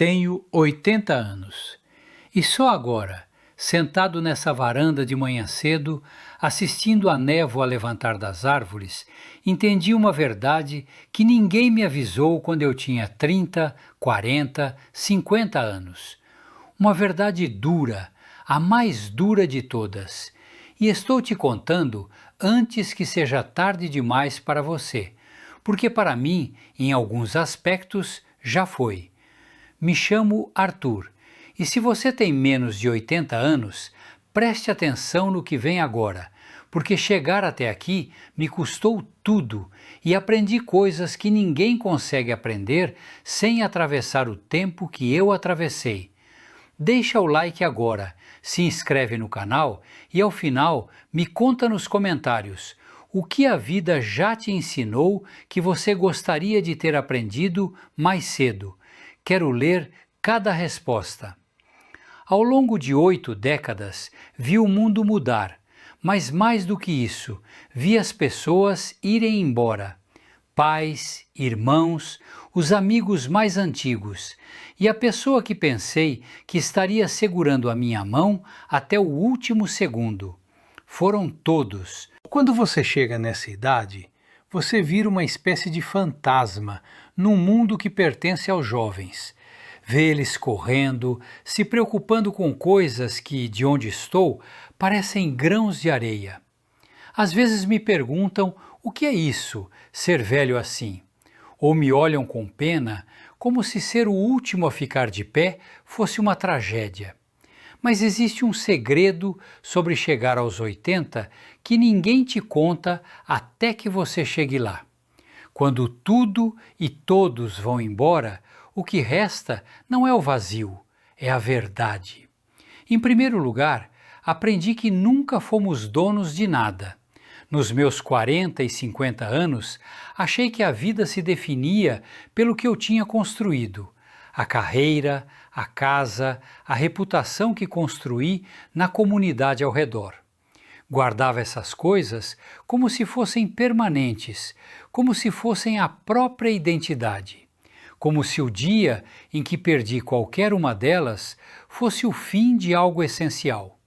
Tenho 80 anos e só agora, sentado nessa varanda de manhã cedo, assistindo a névoa levantar das árvores, entendi uma verdade que ninguém me avisou quando eu tinha 30, 40, 50 anos. Uma verdade dura, a mais dura de todas. E estou te contando antes que seja tarde demais para você, porque para mim, em alguns aspectos, já foi. Me chamo Arthur, e se você tem menos de 80 anos, preste atenção no que vem agora, porque chegar até aqui me custou tudo e aprendi coisas que ninguém consegue aprender sem atravessar o tempo que eu atravessei. Deixa o like agora, se inscreve no canal e ao final me conta nos comentários o que a vida já te ensinou que você gostaria de ter aprendido mais cedo. Quero ler cada resposta. Ao longo de 8 décadas, vi o mundo mudar, mas mais do que isso, vi as pessoas irem embora. Pais, irmãos, os amigos mais antigos, e a pessoa que pensei que estaria segurando a minha mão até o último segundo. Foram todos. Quando você chega nessa idade, você vira uma espécie de fantasma num mundo que pertence aos jovens. Vê eles correndo, se preocupando com coisas que, de onde estou, parecem grãos de areia. Às vezes me perguntam o que é isso, ser velho assim, ou me olham com pena, como se ser o último a ficar de pé fosse uma tragédia. Mas existe um segredo sobre chegar aos 80 que ninguém te conta até que você chegue lá. Quando tudo e todos vão embora, o que resta não é o vazio, é a verdade. Em primeiro lugar, aprendi que nunca fomos donos de nada. Nos meus 40 e 50 anos, achei que a vida se definia pelo que eu tinha construído. A carreira, a casa, a reputação que construí na comunidade ao redor. Guardava essas coisas como se fossem permanentes, como se fossem a própria identidade. Como se o dia em que perdi qualquer uma delas fosse o fim de algo essencial.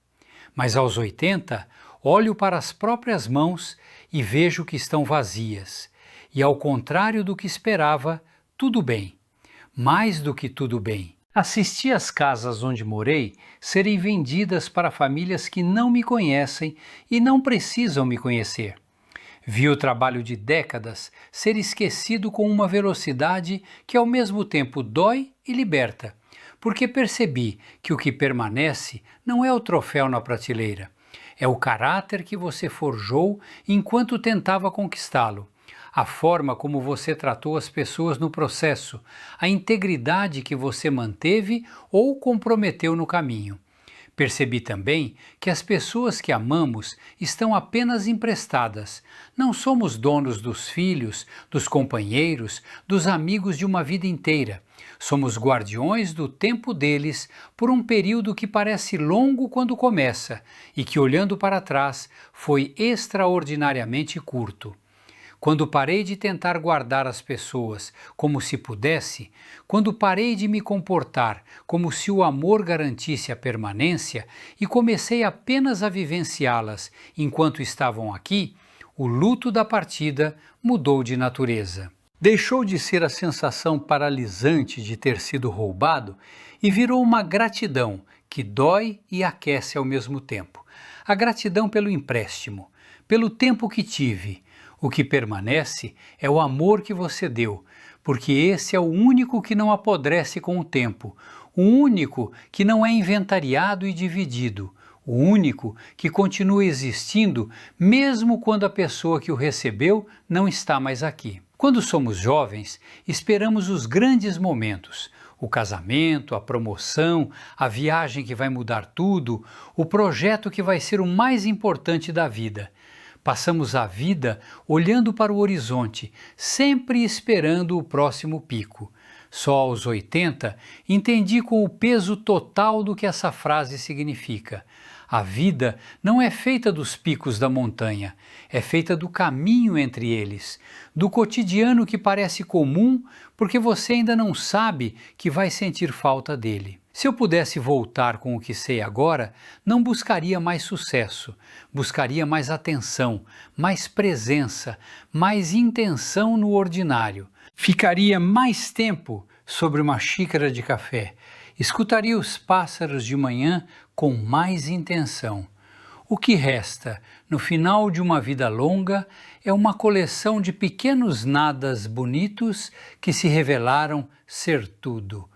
Mas aos 80, olho para as próprias mãos e vejo que estão vazias. E ao contrário do que esperava, tudo bem. Mais do que tudo bem. Assisti às casas onde morei serem vendidas para famílias que não me conhecem e não precisam me conhecer. Vi o trabalho de décadas ser esquecido com uma velocidade que ao mesmo tempo dói e liberta, porque percebi que o que permanece não é o troféu na prateleira, é o caráter que você forjou enquanto tentava conquistá-lo, a forma como você tratou as pessoas no processo, a integridade que você manteve ou comprometeu no caminho. Percebi também que as pessoas que amamos estão apenas emprestadas. Não somos donos dos filhos, dos companheiros, dos amigos de uma vida inteira. Somos guardiões do tempo deles por um período que parece longo quando começa e que, olhando para trás, foi extraordinariamente curto. Quando parei de tentar guardar as pessoas como se pudesse, quando parei de me comportar como se o amor garantisse a permanência e comecei apenas a vivenciá-las enquanto estavam aqui, o luto da partida mudou de natureza. Deixou de ser a sensação paralisante de ter sido roubado e virou uma gratidão que dói e aquece ao mesmo tempo. A gratidão pelo empréstimo, pelo tempo que tive. O que permanece é o amor que você deu, porque esse é o único que não apodrece com o tempo, o único que não é inventariado e dividido, o único que continua existindo mesmo quando a pessoa que o recebeu não está mais aqui. Quando somos jovens, esperamos os grandes momentos, o casamento, a promoção, a viagem que vai mudar tudo, o projeto que vai ser o mais importante da vida. Passamos a vida olhando para o horizonte, sempre esperando o próximo pico. Só aos 80 entendi com o peso total do que essa frase significa. A vida não é feita dos picos da montanha, é feita do caminho entre eles, do cotidiano que parece comum porque você ainda não sabe que vai sentir falta dele. Se eu pudesse voltar com o que sei agora, não buscaria mais sucesso, buscaria mais atenção, mais presença, mais intenção no ordinário. Ficaria mais tempo sobre uma xícara de café, escutaria os pássaros de manhã com mais intenção. O que resta, no final de uma vida longa, é uma coleção de pequenos nadas bonitos que se revelaram ser tudo.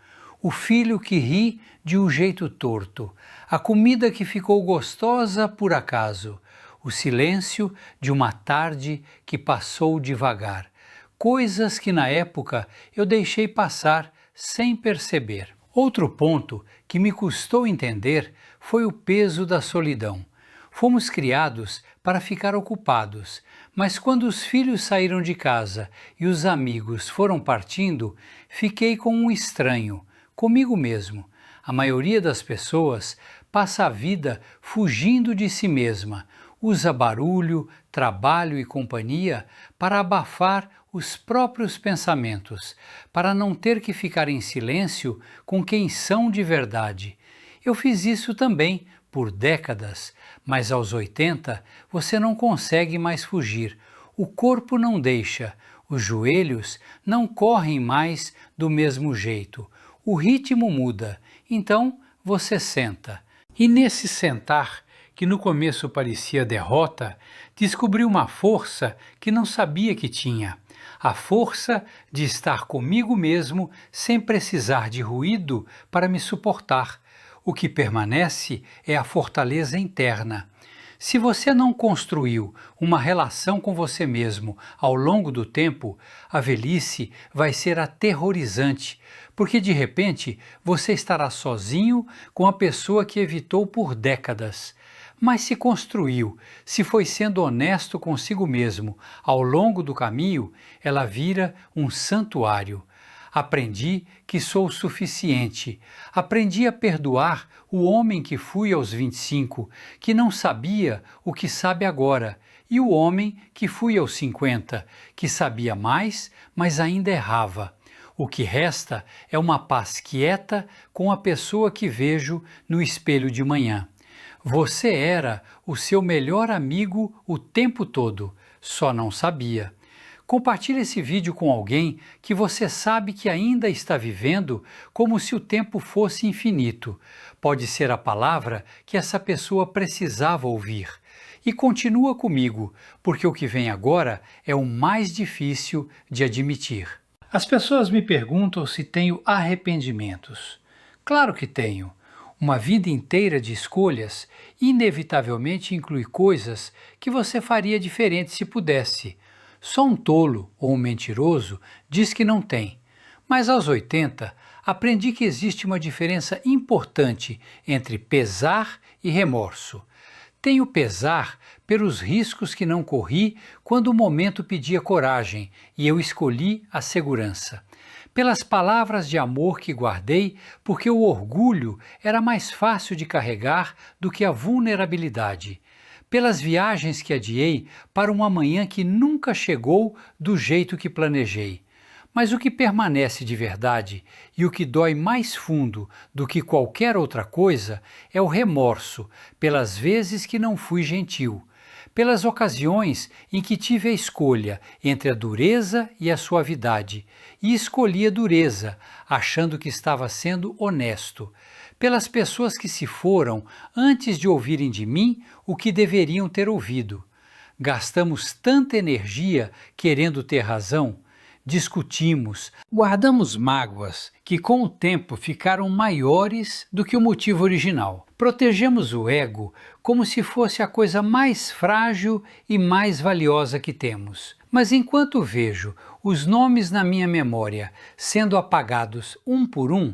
O filho que ri de um jeito torto, a comida que ficou gostosa por acaso, o silêncio de uma tarde que passou devagar. Coisas que na época eu deixei passar sem perceber. Outro ponto que me custou entender foi o peso da solidão. Fomos criados para ficar ocupados, mas quando os filhos saíram de casa e os amigos foram partindo, fiquei com um estranho, comigo mesmo. A maioria das pessoas passa a vida fugindo de si mesma, usa barulho, trabalho e companhia para abafar os próprios pensamentos, para não ter que ficar em silêncio com quem são de verdade. Eu fiz isso também por décadas, mas aos 80 você não consegue mais fugir. O corpo não deixa, os joelhos não correm mais do mesmo jeito. O ritmo muda, então você senta. E nesse sentar, que no começo parecia derrota, descobri uma força que não sabia que tinha. A força de estar comigo mesmo sem precisar de ruído para me suportar. O que permanece é a fortaleza interna. Se você não construiu uma relação com você mesmo ao longo do tempo, a velhice vai ser aterrorizante, porque de repente você estará sozinho com a pessoa que evitou por décadas. Mas se construiu, se foi sendo honesto consigo mesmo ao longo do caminho, ela vira um santuário. Aprendi que sou suficiente. Aprendi a perdoar o homem que fui aos 25, que não sabia o que sabe agora, e o homem que fui aos 50, que sabia mais, mas ainda errava. O que resta é uma paz quieta com a pessoa que vejo no espelho de manhã. Você era o seu melhor amigo o tempo todo, só não sabia. Compartilhe esse vídeo com alguém que você sabe que ainda está vivendo como se o tempo fosse infinito. Pode ser a palavra que essa pessoa precisava ouvir. E continua comigo, porque o que vem agora é o mais difícil de admitir. As pessoas me perguntam se tenho arrependimentos. Claro que tenho. Uma vida inteira de escolhas inevitavelmente inclui coisas que você faria diferente se pudesse. Só um tolo ou um mentiroso diz que não tem. Mas aos 80, aprendi que existe uma diferença importante entre pesar e remorso. Tenho pesar pelos riscos que não corri quando o momento pedia coragem e eu escolhi a segurança. Pelas palavras de amor que guardei, porque o orgulho era mais fácil de carregar do que a vulnerabilidade. Pelas viagens que adiei para um amanhã que nunca chegou do jeito que planejei. Mas o que permanece de verdade e o que dói mais fundo do que qualquer outra coisa é o remorso pelas vezes que não fui gentil, pelas ocasiões em que tive a escolha entre a dureza e a suavidade, e escolhi a dureza, achando que estava sendo honesto, pelas pessoas que se foram antes de ouvirem de mim o que deveriam ter ouvido. Gastamos tanta energia querendo ter razão, discutimos, guardamos mágoas que com o tempo ficaram maiores do que o motivo original. Protegemos o ego como se fosse a coisa mais frágil e mais valiosa que temos. Mas enquanto vejo os nomes na minha memória sendo apagados um por um,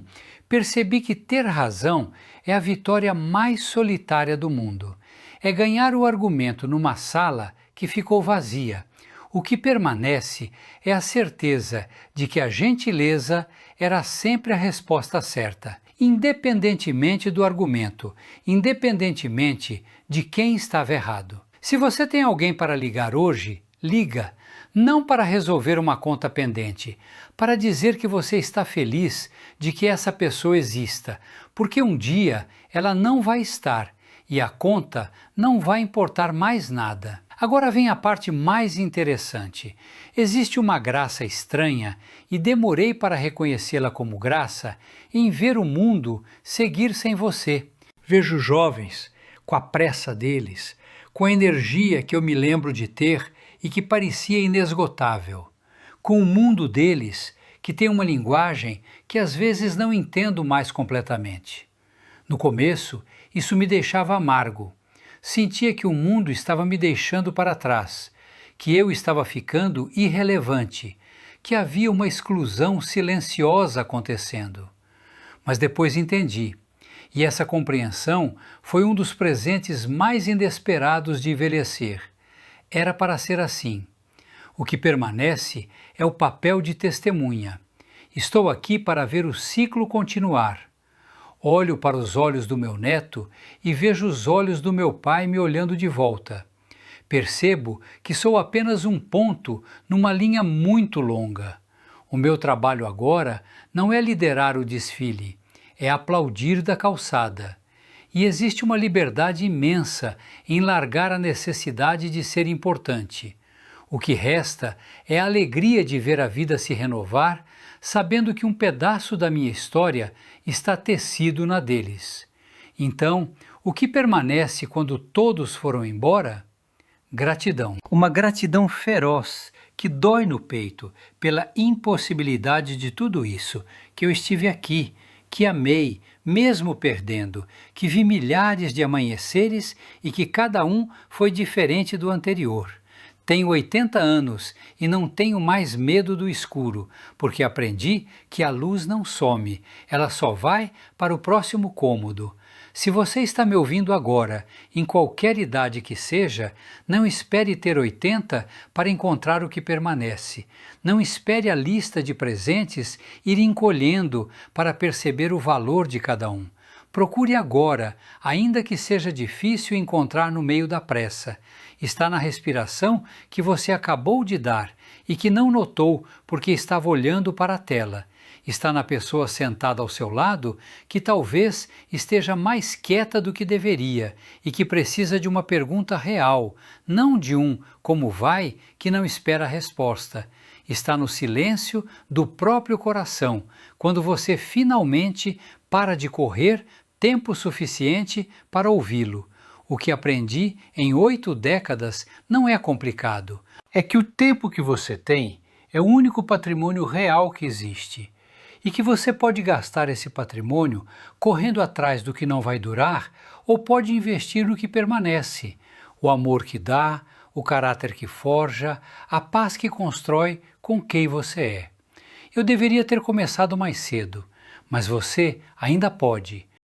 percebi que ter razão é a vitória mais solitária do mundo. É ganhar o argumento numa sala que ficou vazia. O que permanece é a certeza de que a gentileza era sempre a resposta certa. independentemente do argumento, independentemente de quem estava errado. Se você tem alguém para ligar hoje, liga, não para resolver uma conta pendente, para dizer que você está feliz de que essa pessoa exista, porque um dia ela não vai estar e a conta não vai importar mais nada. Agora vem a parte mais interessante. Existe uma graça estranha e demorei para reconhecê-la como graça em ver o mundo seguir sem você. Vejo jovens, com a pressa deles, com a energia que eu me lembro de ter e que parecia inesgotável, com o mundo deles que tem uma linguagem que às vezes não entendo mais completamente. No começo, isso me deixava amargo. Sentia que o mundo estava me deixando para trás, que eu estava ficando irrelevante, que havia uma exclusão silenciosa acontecendo. Mas depois entendi, e essa compreensão foi um dos presentes mais inesperados de envelhecer. Era para ser assim. O que permanece é o papel de testemunha. Estou aqui para ver o ciclo continuar. Olho para os olhos do meu neto e vejo os olhos do meu pai me olhando de volta. Percebo que sou apenas um ponto numa linha muito longa. O meu trabalho agora não é liderar o desfile, é aplaudir da calçada. E existe uma liberdade imensa em largar a necessidade de ser importante. O que resta é a alegria de ver a vida se renovar, sabendo que um pedaço da minha história está tecido na deles. Então, o que permanece quando todos foram embora? Gratidão. Uma gratidão feroz que dói no peito pela impossibilidade de tudo isso, que eu estive aqui, que amei, mesmo perdendo, que vi milhares de amanheceres e que cada um foi diferente do anterior. Tenho 80 anos e não tenho mais medo do escuro, porque aprendi que a luz não some, ela só vai para o próximo cômodo. Se você está me ouvindo agora, em qualquer idade que seja, não espere ter 80 para encontrar o que permanece. Não espere a lista de presentes ir encolhendo para perceber o valor de cada um. Procure agora, ainda que seja difícil encontrar no meio da pressa. Está na respiração que você acabou de dar e que não notou porque estava olhando para a tela. Está na pessoa sentada ao seu lado que talvez esteja mais quieta do que deveria e que precisa de uma pergunta real, não de um como vai que não espera a resposta. Está no silêncio do próprio coração, quando você finalmente para de correr tempo suficiente para ouvi-lo. O que aprendi em 8 décadas não é complicado. É que o tempo que você tem é o único patrimônio real que existe. E que você pode gastar esse patrimônio correndo atrás do que não vai durar ou pode investir no que permanece. O amor que dá, o caráter que forja, a paz que constrói com quem você é. Eu deveria ter começado mais cedo, mas você ainda pode.